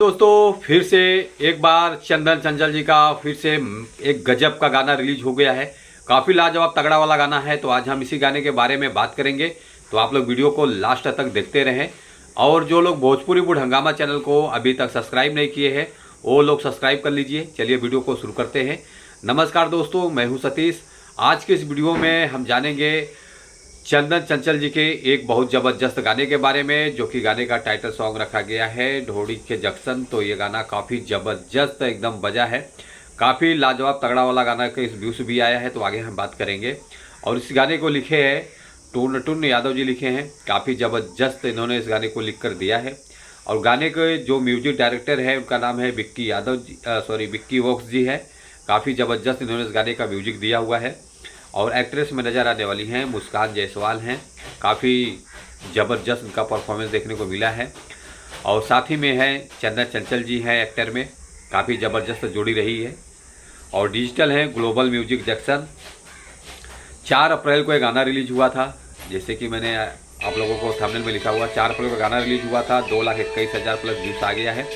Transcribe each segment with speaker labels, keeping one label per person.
Speaker 1: दोस्तों फिर से एक बार चंदन चंचल जी का फिर से एक गजब का गाना रिलीज हो गया है। काफ़ी लाजवाब तगड़ा वाला गाना है। तो आज हम इसी गाने के बारे में बात करेंगे। तो आप लोग वीडियो को लास्ट तक देखते रहें। और जो लोग भोजपुरी बुढ़ हंगामा चैनल को अभी तक सब्सक्राइब नहीं किए हैं वो लोग सब्सक्राइब कर लीजिए। चलिए वीडियो को शुरू करते हैं। नमस्कार दोस्तों, मैं हूँ सतीश। आज के इस वीडियो में हम जानेंगे चंदन चंचल जी के एक बहुत ज़बरदस्त गाने के बारे में, जो कि गाने का टाइटल सॉन्ग रखा गया है ढोड़ी के जंक्शन। तो ये गाना काफ़ी ज़बरदस्त एकदम बजा है। काफ़ी लाजवाब तगड़ा वाला गाना का इस व्यूज़ भी आया है। तो आगे हम बात करेंगे। और इस गाने को लिखे हैं टून यादव जी लिखे हैं। काफ़ी ज़बरदस्त इन्होंने इस गाने को लिख कर दिया है। और गाने के जो म्यूजिक डायरेक्टर है उनका नाम है विक्की वॉक्स जी है। काफ़ी ज़बरदस्त इन्होंने इस गाने का म्यूजिक दिया हुआ है। और एक्ट्रेस में नज़र आने वाली हैं मुस्कान जायसवाल हैं। काफ़ी ज़बरदस्त उनका परफॉर्मेंस देखने को मिला है। और साथ ही में है चंदन चंचल जी हैं एक्टर में। काफ़ी ज़बरदस्त जोड़ी रही है। और डिजिटल हैं ग्लोबल म्यूजिक जंक्शन। 4 अप्रैल को ये गाना रिलीज हुआ था। जैसे कि मैंने आप लोगों को थंबनेल में लिखा हुआ 4 अप्रैल को गाना रिलीज हुआ था। 2,21,000 प्लस व्यूज़ आ गया है।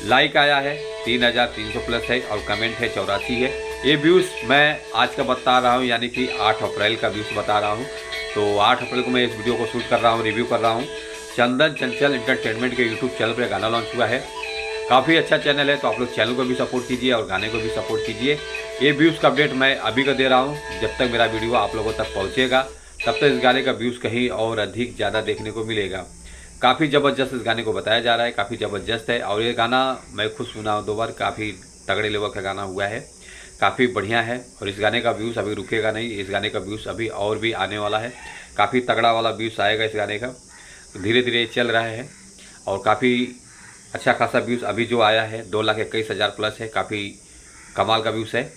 Speaker 1: लाइक आया है 3,300 प्लस है। और कमेंट है 84 है। ये व्यूज़ मैं आज का बता रहा हूँ, यानी कि 8 अप्रैल का व्यूज़ बता रहा हूँ। तो 8 अप्रैल को मैं इस वीडियो को शूट कर रहा हूँ, रिव्यू कर रहा हूँ। चंदन चंचल एंटरटेनमेंट के यूट्यूब चैनल पर गाना लॉन्च हुआ है। काफ़ी अच्छा चैनल है। तो आप लोग चैनल को भी सपोर्ट कीजिए और गाने को भी सपोर्ट कीजिए। ये व्यूज़ का अपडेट मैं अभी का दे रहा हूँ। जब तक मेरा वीडियो आप लोगों तक पहुँचेगा तब तक इस गाने का व्यूज़ कहीं और अधिक ज़्यादा देखने को मिलेगा। काफ़ी ज़बरदस्त इस गाने को बताया जा रहा है। काफ़ी ज़बरदस्त है। और ये गाना मैं खुद सुना हूँ 2 बार। काफ़ी तगड़े लेवल का गाना हुआ है। काफ़ी बढ़िया है। और इस गाने का व्यूज़ अभी रुकेगा नहीं। इस गाने का व्यूज़ अभी और भी आने वाला है। काफ़ी तगड़ा वाला व्यूज़ आएगा इस गाने का। धीरे धीरे चल रहा है। और काफ़ी अच्छा खासा व्यूज़ अभी जो आया है 2,21,000 प्लस है। काफ़ी कमाल का व्यूज़ है।